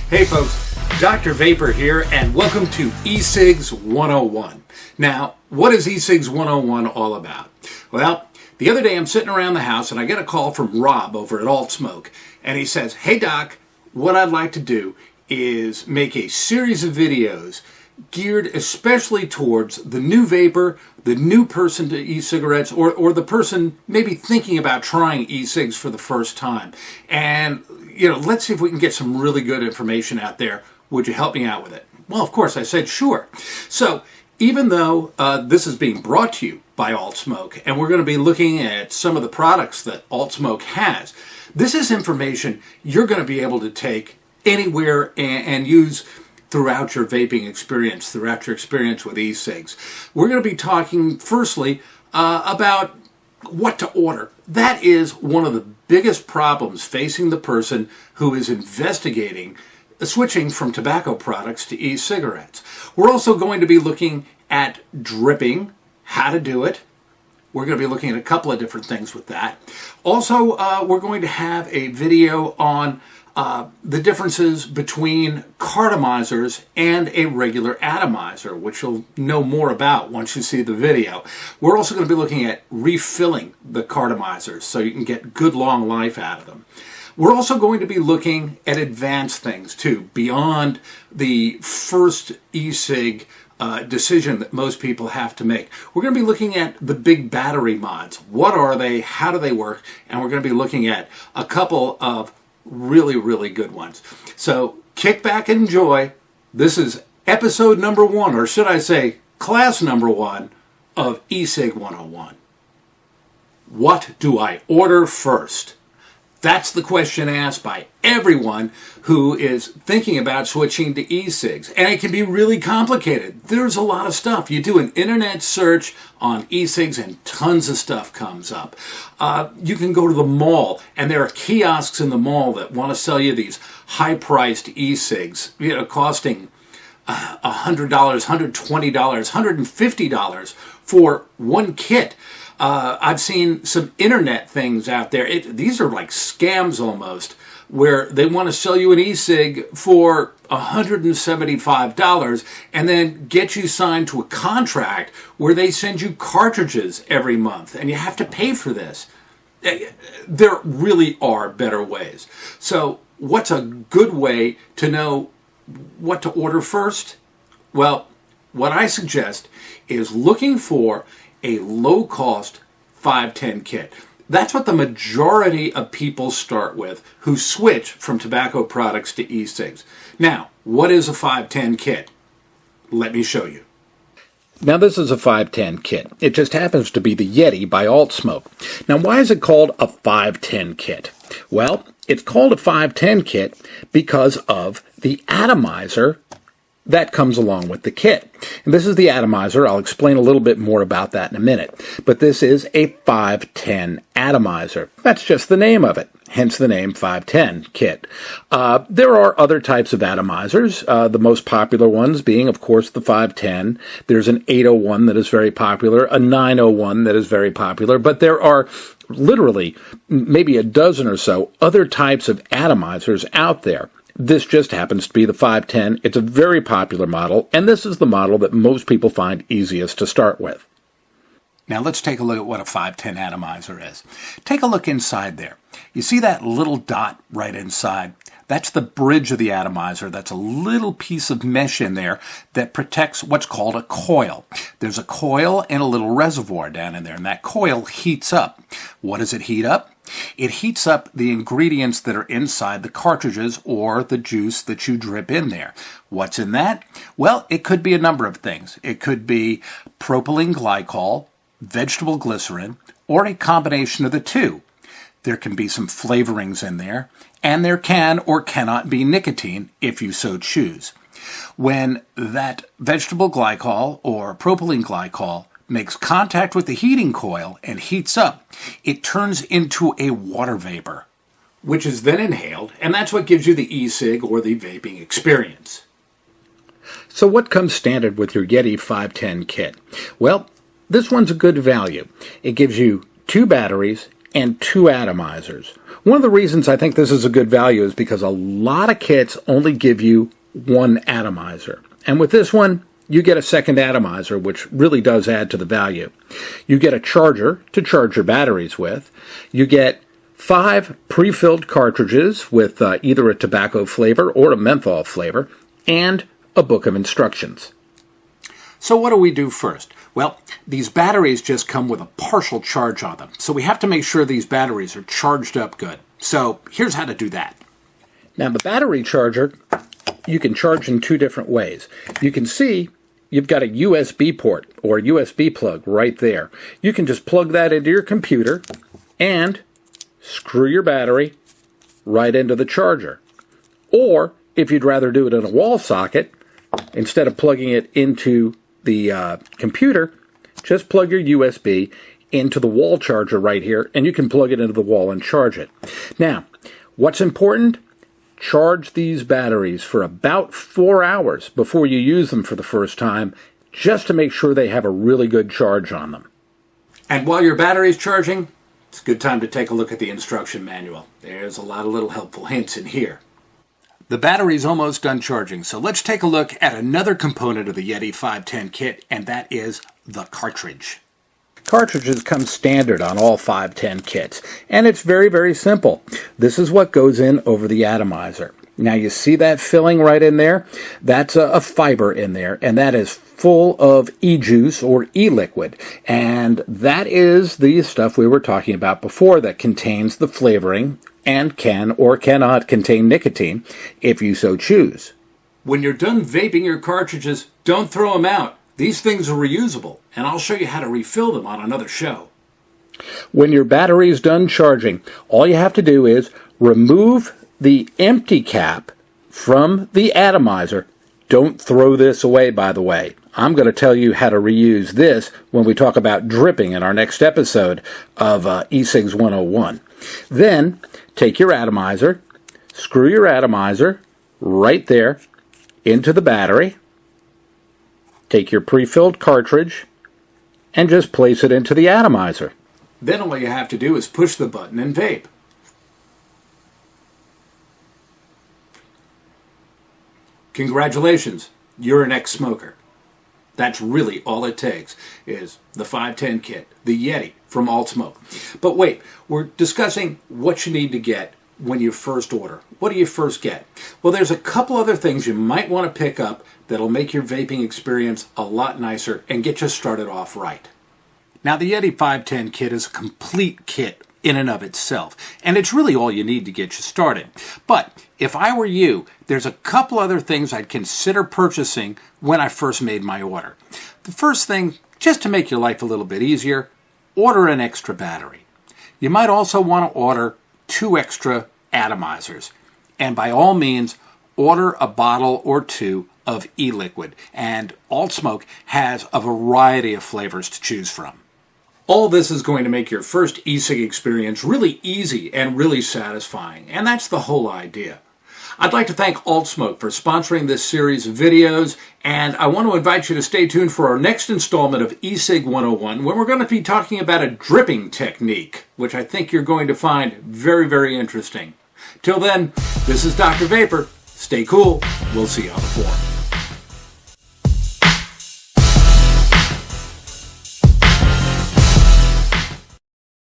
Hey folks, Dr. Vapor here, and welcome to E-Cigs 101. Now, what is E-Cigs 101 all about? Well, the other day I'm sitting around the house and I get a call from Rob over at Alt Smoke, and he says, "Hey Doc, what I'd like to do is make a series of videos geared especially towards the new vapor, the new person to e-cigarettes, or the person maybe thinking about trying e-cigs for the first time. And, let's see if we can get some really good information out there. Would you help me out with it?" Well, of course, I said sure. So, even though this is being brought to you by Alt Smoke, and we're going to be looking at some of the products that Alt Smoke has, this is information you're going to be able to take anywhere and use throughout your vaping experience, throughout your experience with e-cigs. We're going to be talking firstly about what to order. That is one of the biggest problems facing the person who is investigating switching from tobacco products to e-cigarettes. We're also going to be looking at dripping, how to do it. We're going to be looking at a couple of different things with that. Also, we're going to have a video on the differences between cartomizers and a regular atomizer, which you'll know more about once you see the video. We're also going to be looking at refilling the cartomizers so you can get good long life out of them. We're also going to be looking at advanced things too, beyond the first e-cig decision that most people have to make. We're going to be looking at the big battery mods. What are they? How do they work? And we're going to be looking at a couple of really good ones. So kick back and enjoy. This is episode number 1, or should I say class number 1 of E-Cig 101. What do I order first? That's the question asked by everyone who is thinking about switching to e-cigs. And it can be really complicated. There's a lot of stuff. You do an internet search on e-cigs and tons of stuff comes up. You can go to the mall and there are kiosks in the mall that want to sell you these high-priced e-cigs, costing $100, $120, $150 for one kit. I've seen some internet things out there. These are like scams almost, where they want to sell you an e-cig for $175 and then get you signed to a contract where they send you cartridges every month and you have to pay for this. There really are better ways. So what's a good way to know what to order first? Well, what I suggest is looking for a low-cost 510 kit. That's what the majority of people start with who switch from tobacco products to e-cigs. Now, what is a 510 kit? Let me show you. Now, this is a 510 kit. It just happens to be the Yeti by Alt Smoke. Now, why is it called a 510 kit? Well, it's called a 510 kit because of the atomizer that comes along with the kit. And this is the atomizer. I'll explain a little bit more about that in a minute. But this is a 510 atomizer. That's just the name of it, hence the name 510 kit. There are other types of atomizers, the most popular ones being, of course, the 510. There's an 801 that is very popular, a 901 that is very popular, but there are literally maybe a dozen or so other types of atomizers out there. This just happens to be the 510. It's a very popular model, and this is the model that most people find easiest to start with. Now let's take a look at what a 510 atomizer is. Take a look inside there. You see that little dot right inside? That's the bridge of the atomizer. That's a little piece of mesh in there that protects what's called a coil. There's a coil and a little reservoir down in there, and that coil heats up. What does it heat up? It heats up the ingredients that are inside the cartridges or the juice that you drip in there. What's in that? Well, it could be a number of things. It could be propylene glycol, vegetable glycerin, or a combination of the two. There can be some flavorings in there, and there can or cannot be nicotine if you so choose. When that vegetable glycol or propylene glycol makes contact with the heating coil and heats up, it turns into a water vapor, which is then inhaled, and that's what gives you the e-cig or the vaping experience. So what comes standard with your Yeti 510 kit? Well, this one's a good value. It gives you 2 batteries and 2 atomizers. One of the reasons I think this is a good value is because a lot of kits only give you 1 atomizer. And with this one, you get a second atomizer, which really does add to the value. You get a charger to charge your batteries with. You get 5 pre-filled cartridges with either a tobacco flavor or a menthol flavor, and a book of instructions. So what do we do first? Well, these batteries just come with a partial charge on them, so we have to make sure these batteries are charged up good. So here's how to do that. Now the battery charger, you can charge in 2 different ways. You can see you've got a USB port or USB plug right there. You can just plug that into your computer and screw your battery right into the charger. Or if you'd rather do it in a wall socket, instead of plugging it into the computer, just plug your USB into the wall charger right here, and you can plug it into the wall and charge it. Now, what's important? Charge these batteries for about 4 hours before you use them for the first time, just to make sure they have a really good charge on them. And while your battery's charging, it's a good time to take a look at the instruction manual. There's a lot of little helpful hints in here. The battery's almost done charging, so let's take a look at another component of the Yeti 510 kit, and that is the cartridge. Cartridges come standard on all 510 kits, and it's very, very simple. This is what goes in over the atomizer. Now you see that filling right in there? That's a fiber in there, and that is full of E-juice or E-liquid, and that is the stuff we were talking about before that contains the flavoring and can or cannot contain nicotine if you so choose. When you're done vaping your cartridges, don't throw them out. These things are reusable, and I'll show you how to refill them on another show. When your battery is done charging, all you have to do is remove the empty cap from the atomizer. Don't throw this away, by the way. I'm going to tell you how to reuse this when we talk about dripping in our next episode of E-Cigs 101. Then, take your atomizer, screw your atomizer right there into the battery, take your pre-filled cartridge, and just place it into the atomizer. Then all you have to do is push the button and vape. Congratulations, you're an ex-smoker. That's really all it takes, is the 510 kit, the Yeti from Alt Smoke. But wait, we're discussing what you need to get when you first order. What do you first get? Well, there's a couple other things you might want to pick up that'll make your vaping experience a lot nicer and get you started off right. Now, the Yeti 510 kit is a complete kit in and of itself, and it's really all you need to get you started. But if I were you, there's a couple other things I'd consider purchasing when I first made my order. The first thing, just to make your life a little bit easier, order an extra battery. You might also want to order 2 extra atomizers, and by all means, order a bottle or 2 of e-liquid, and Alt Smoke has a variety of flavors to choose from. All this is going to make your first e-cig experience really easy and really satisfying, and that's the whole idea. I'd like to thank Alt Smoke for sponsoring this series of videos, and I want to invite you to stay tuned for our next installment of E-Cig 101, where we're going to be talking about a dripping technique, which I think you're going to find very, very interesting. Till then, this is Dr. Vapor. Stay cool. We'll see you on the floor.